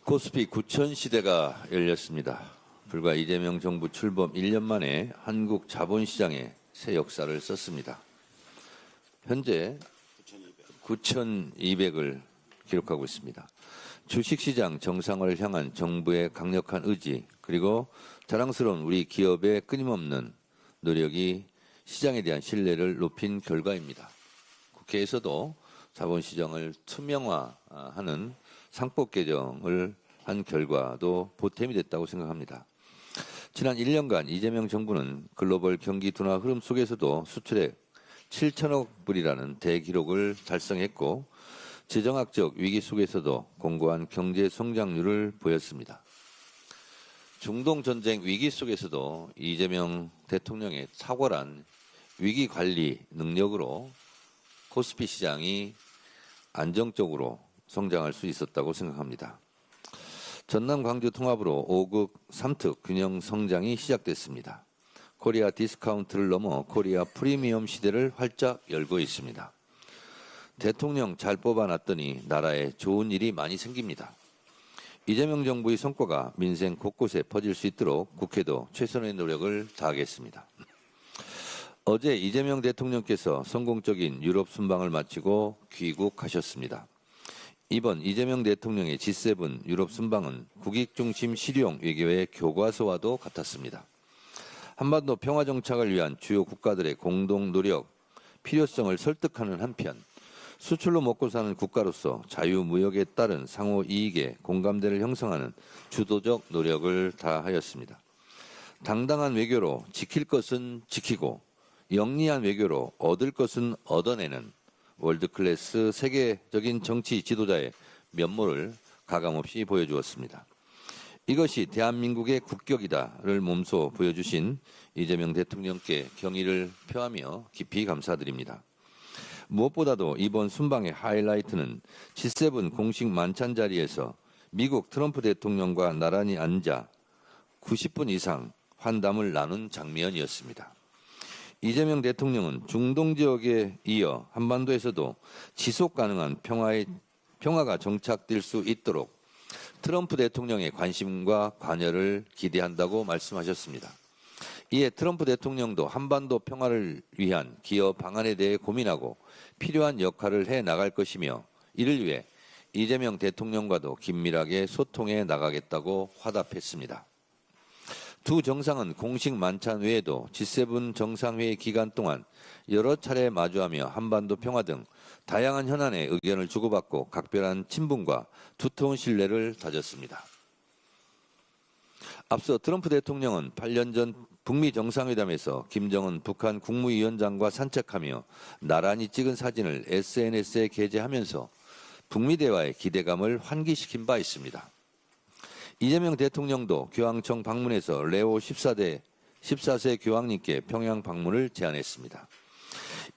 코스피 9천 시대가 열렸습니다. 불과 이재명 정부 출범 1년 만에 한국 자본시장에 새 역사를 썼습니다. 현재 9,200을 기록하고 있습니다. 주식시장 정상화를 향한 정부의 강력한 의지 그리고 자랑스러운 우리 기업의 끊임없는 노력이 시장에 대한 신뢰를 높인 결과입니다. 국회에서도 자본시장을 투명화하는 상법 개정을 한 결과도 보탬이 됐다고 생각합니다. 지난 1년간 이재명 정부는 글로벌 경기 둔화 흐름 속에서도 수출액 7천억 불이라는 대기록을 달성했고 재정학적 위기 속에서도 공고한 경제 성장률을 보였습니다. 중동 전쟁 위기 속에서도 이재명 대통령의 탁월한 위기 관리 능력으로 코스피 시장이 안정적으로 성장할 수 있었다고 생각합니다. 전남 광주 통합으로 5급 3특 균형 성장이 시작됐습니다. 코리아 디스카운트를 넘어 코리아 프리미엄 시대를 활짝 열고 있습니다. 대통령 잘 뽑아놨더니 나라에 좋은 일이 많이 생깁니다. 이재명 정부의 성과가 민생 곳곳에 퍼질 수 있도록 국회도 최선의 노력을 다하겠습니다. 어제 이재명 대통령께서 성공적인 유럽 순방을 마치고 귀국하셨습니다. 이번 이재명 대통령의 G7 유럽 순방은 국익 중심 실용 외교의 교과서와도 같았습니다. 한반도 평화 정착을 위한 주요 국가들의 공동 노력, 필요성을 설득하는 한편 수출로 먹고 사는 국가로서 자유무역에 따른 상호 이익에 공감대를 형성하는 주도적 노력을 다하였습니다. 당당한 외교로 지킬 것은 지키고 영리한 외교로 얻을 것은 얻어내는 월드클래스 세계적인 정치 지도자의 면모를 가감없이 보여주었습니다. 이것이 대한민국의 국격이다를 몸소 보여주신 이재명 대통령께 경의를 표하며 깊이 감사드립니다. 무엇보다도 이번 순방의 하이라이트는 G7 공식 만찬 자리에서 미국 트럼프 대통령과 나란히 앉아 90분 이상 환담을 나눈 장면이었습니다. 이재명 대통령은 중동 지역에 이어 한반도에서도 지속 가능한 평화가 정착될 수 있도록 트럼프 대통령의 관심과 관여를 기대한다고 말씀하셨습니다. 이에 트럼프 대통령도 한반도 평화를 위한 기여 방안에 대해 고민하고 필요한 역할을 해 나갈 것이며 이를 위해 이재명 대통령과도 긴밀하게 소통해 나가겠다고 화답했습니다. 두 정상은 공식 만찬 외에도 G7 정상회의 기간 동안 여러 차례 마주하며 한반도 평화 등 다양한 현안에 의견을 주고받고 각별한 친분과 두터운 신뢰를 다졌습니다. 앞서 트럼프 대통령은 8년 전 북미 정상회담에서 김정은 북한 국무위원장과 산책하며 나란히 찍은 사진을 SNS에 게재하면서 북미 대화의 기대감을 환기시킨 바 있습니다. 이재명 대통령도 교황청 방문해서 레오 14세 교황님께 평양 방문을 제안했습니다.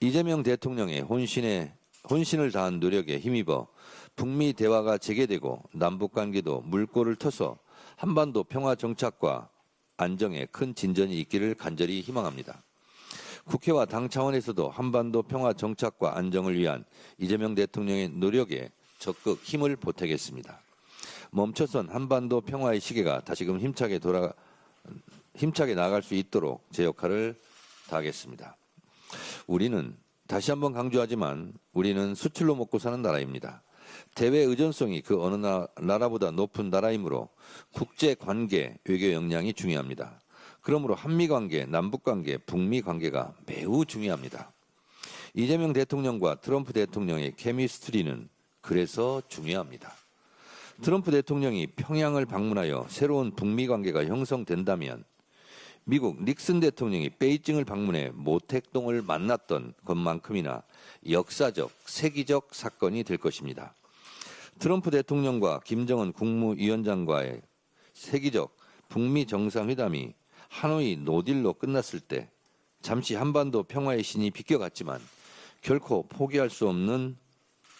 이재명 대통령의 혼신을 다한 노력에 힘입어 북미 대화가 재개되고 남북관계도 물꼬를 터서 한반도 평화 정착과 안정에 큰 진전이 있기를 간절히 희망합니다. 국회와 당 차원에서도 한반도 평화 정착과 안정을 위한 이재명 대통령의 노력에 적극 힘을 보태겠습니다. 멈춰선 한반도 평화의 시계가 다시금 힘차게 나갈 수 있도록 제 역할을 다하겠습니다. 우리는 다시 한번 강조하지만 우리는 수출로 먹고 사는 나라입니다. 대외 의존성이 그 어느 나라보다 높은 나라이므로 국제관계, 외교 역량이 중요합니다. 그러므로 한미관계, 남북관계, 북미관계가 매우 중요합니다. 이재명 대통령과 트럼프 대통령의 케미스트리는 그래서 중요합니다. 트럼프 대통령이 평양을 방문하여 새로운 북미 관계가 형성된다면 미국 닉슨 대통령이 베이징을 방문해 모택동을 만났던 것만큼이나 역사적, 세기적 사건이 될 것입니다. 트럼프 대통령과 김정은 국무위원장과의 세기적 북미 정상회담이 하노이 노딜로 끝났을 때 잠시 한반도 평화의 신이 비껴갔지만 결코 포기할 수 없는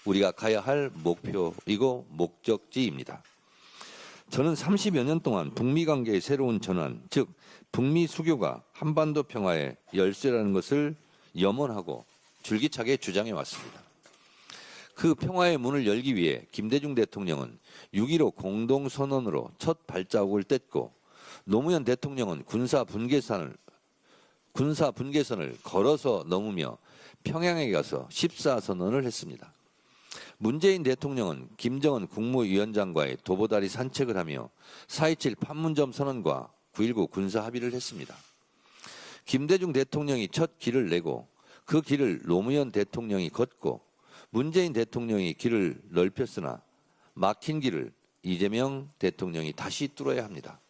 우리가 가야 할 목표이고 목적지입니다. 저는 30여 년 동안 북미 관계의 새로운 전환, 즉 북미 수교가 한반도 평화의 열쇠라는 것을 염원하고 줄기차게 주장해 왔습니다. 그 평화의 문을 열기 위해 김대중 대통령은 6.15 공동선언으로 첫 발자국을 뗐고 노무현 대통령은 군사 분계선을 걸어서 넘으며 평양에 가서 14선언을 했습니다. 문재인 대통령은 김정은 국무위원장과의 도보다리 산책을 하며 4.27 판문점 선언과 9.19 군사 합의를 했습니다. 김대중 대통령이 첫 길을 내고 그 길을 노무현 대통령이 걷고 문재인 대통령이 길을 넓혔으나 막힌 길을 이재명 대통령이 다시 뚫어야 합니다.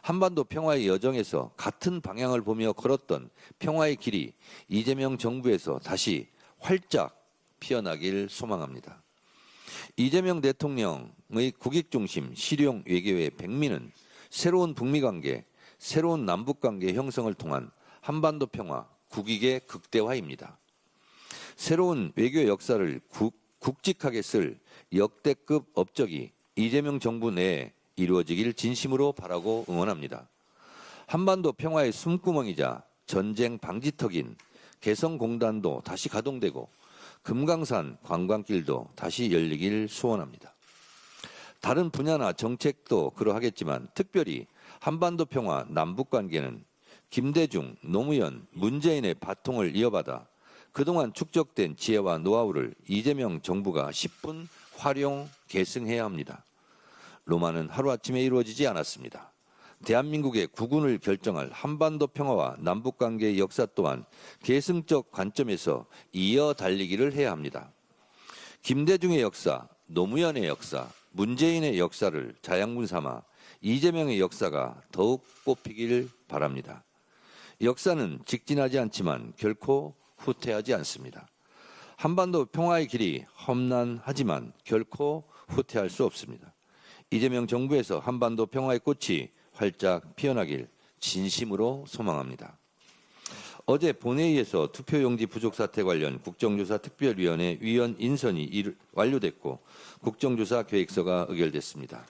한반도 평화의 여정에서 같은 방향을 보며 걸었던 평화의 길이 이재명 정부에서 다시 활짝 피어나길 소망합니다. 이재명 대통령의 국익중심 실용 외교의 백미는 새로운 북미관계, 새로운 남북관계 형성을 통한 한반도 평화, 국익의 극대화입니다. 새로운 외교 역사를 굵직하게 쓸 역대급 업적이 이재명 정부 내에 이루어지길 진심으로 바라고 응원합니다. 한반도 평화의 숨구멍이자 전쟁 방지턱인 개성공단도 다시 가동되고 금강산 관광길도 다시 열리길 소원합니다. 다른 분야나 정책도 그러하겠지만 특별히 한반도 평화 남북관계는 김대중, 노무현, 문재인의 바통을 이어받아 그동안 축적된 지혜와 노하우를 이재명 정부가 10분 활용 계승해야 합니다. 로마는 하루아침에 이루어지지 않았습니다. 대한민국의 국운을 결정할 한반도 평화와 남북관계의 역사 또한 계승적 관점에서 이어 달리기를 해야 합니다. 김대중의 역사, 노무현의 역사, 문재인의 역사를 자양분 삼아 이재명의 역사가 더욱 꽃피길 바랍니다. 역사는 직진하지 않지만 결코 후퇴하지 않습니다. 한반도 평화의 길이 험난하지만 결코 후퇴할 수 없습니다. 이재명 정부에서 한반도 평화의 꽃이 활짝 피어나길 진심으로 소망합니다. 어제 본회의에서 투표용지 부족 사태 관련 국정조사 특별위원회 위원 인선이 완료됐고 국정조사 계획서가 의결됐습니다.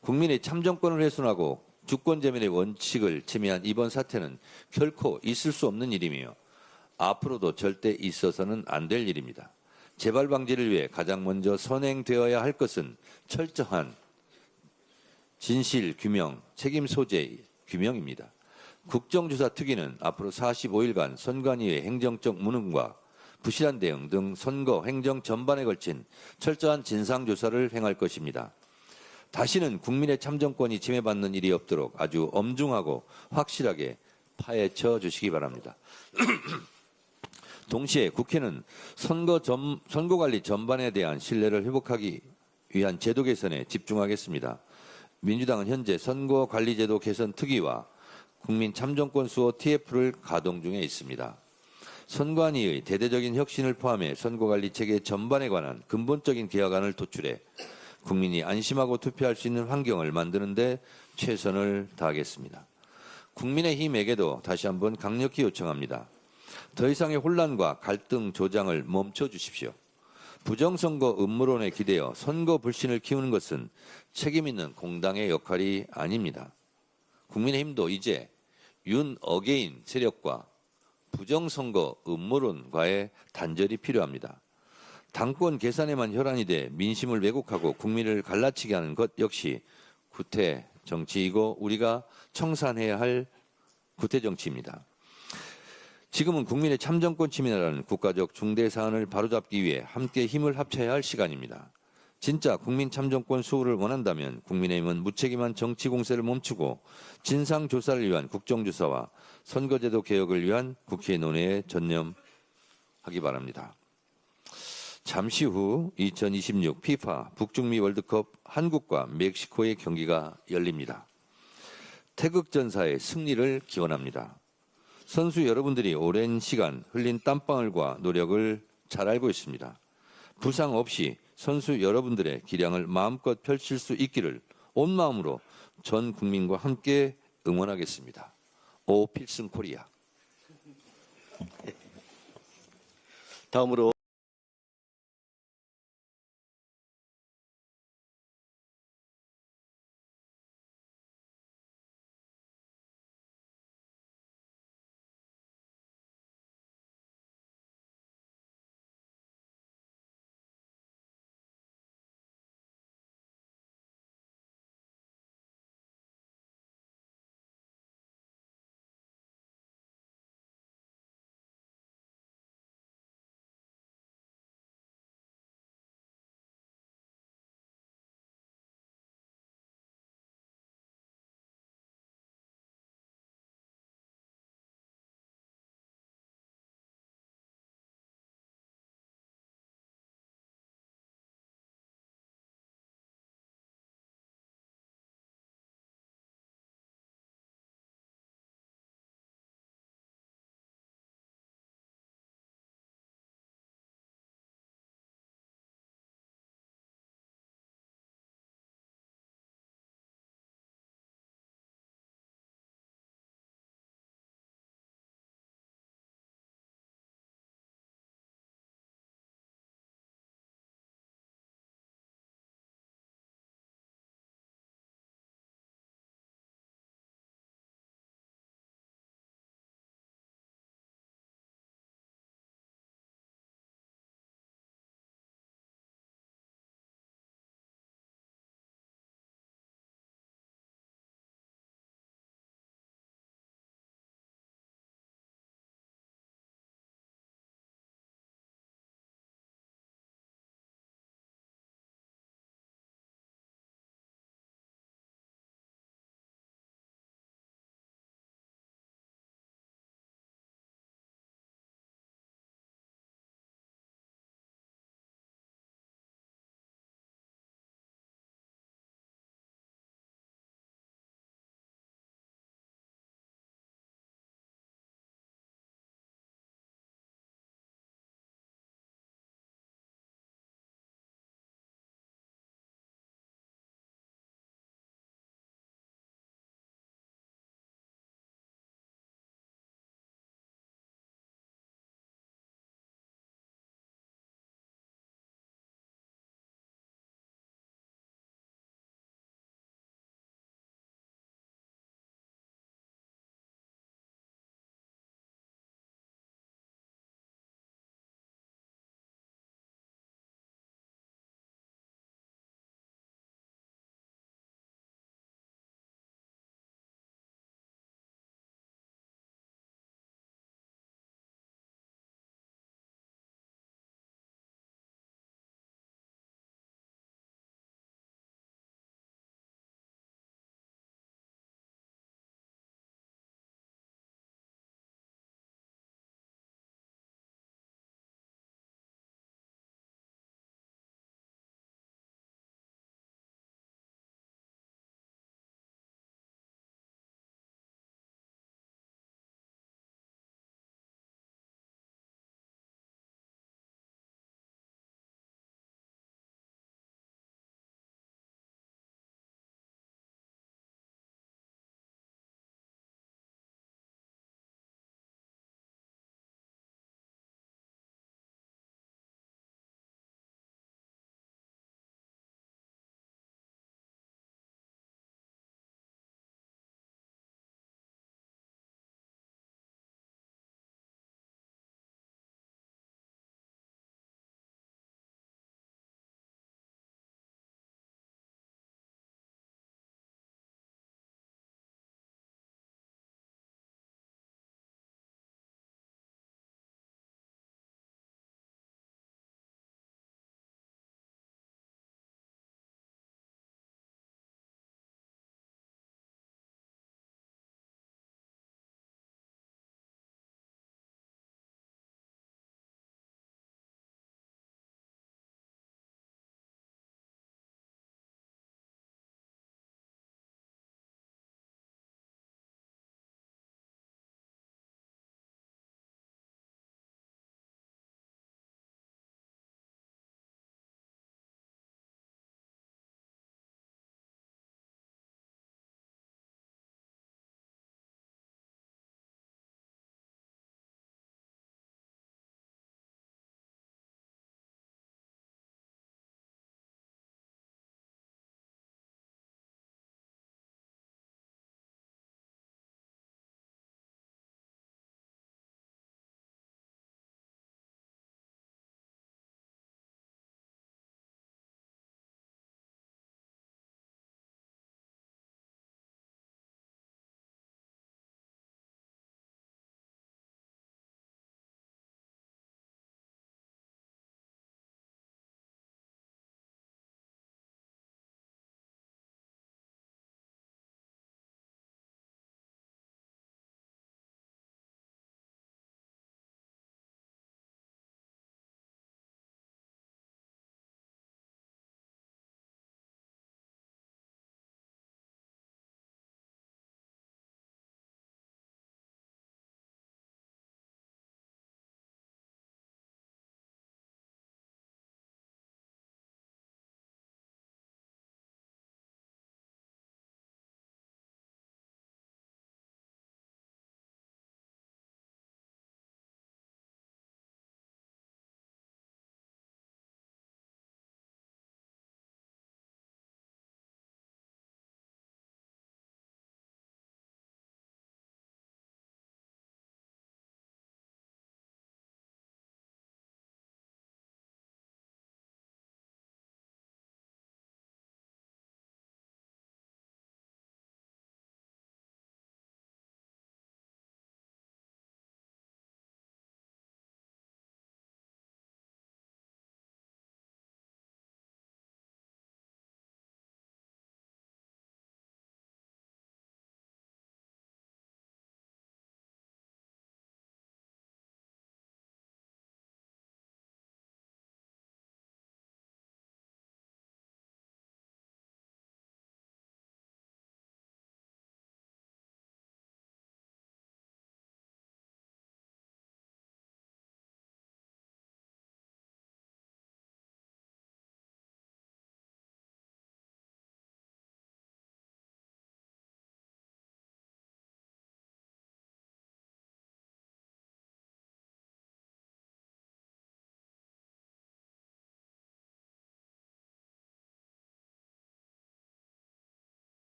국민의 참정권을 훼손하고 주권재민의 원칙을 침해한 이번 사태는 결코 있을 수 없는 일이며 앞으로도 절대 있어서는 안 될 일입니다. 재발 방지를 위해 가장 먼저 선행되어야 할 것은 철저한 진실 규명, 책임 소재 규명입니다. 국정조사 특위는 앞으로 45일간 선관위의 행정적 무능과 부실한 대응 등 선거 행정 전반에 걸친 철저한 진상조사를 행할 것입니다. 다시는 국민의 참정권이 침해받는 일이 없도록 아주 엄중하고 확실하게 파헤쳐 주시기 바랍니다. 동시에 국회는 선거관리 전반에 대한 신뢰를 회복하기 위한 제도 개선에 집중하겠습니다. 민주당은 현재 선거관리제도 개선 특위와 국민 참정권 수호 TF를 가동 중에 있습니다. 선관위의 대대적인 혁신을 포함해 선거관리 체계 전반에 관한 근본적인 개혁안을 도출해 국민이 안심하고 투표할 수 있는 환경을 만드는 데 최선을 다하겠습니다. 국민의힘에게도 다시 한번 강력히 요청합니다. 더 이상의 혼란과 갈등 조장을 멈춰 주십시오. 부정선거 음모론에 기대어 선거 불신을 키우는 것은 책임 있는 공당의 역할이 아닙니다. 국민의힘도 이제 윤 어게인 세력과 부정선거 음모론과의 단절이 필요합니다. 당권 계산에만 혈안이 돼 민심을 왜곡하고 국민을 갈라치게 하는 것 역시 구태 정치이고 우리가 청산해야 할 구태 정치입니다. 지금은 국민의 참정권 침해라는 국가적 중대 사안을 바로잡기 위해 함께 힘을 합쳐야 할 시간입니다. 진짜 국민 참정권 수호를 원한다면 국민의힘은 무책임한 정치 공세를 멈추고 진상조사를 위한 국정조사와 선거제도 개혁을 위한 국회 논의에 전념하기 바랍니다. 잠시 후 2026 피파 북중미 월드컵 한국과 멕시코의 경기가 열립니다. 태극전사의 승리를 기원합니다. 선수 여러분들이 오랜 시간 흘린 땀방울과 노력을 잘 알고 있습니다. 부상 없이 선수 여러분들의 기량을 마음껏 펼칠 수 있기를 온 마음으로 전 국민과 함께 응원하겠습니다. 오 필승 코리아. 다음으로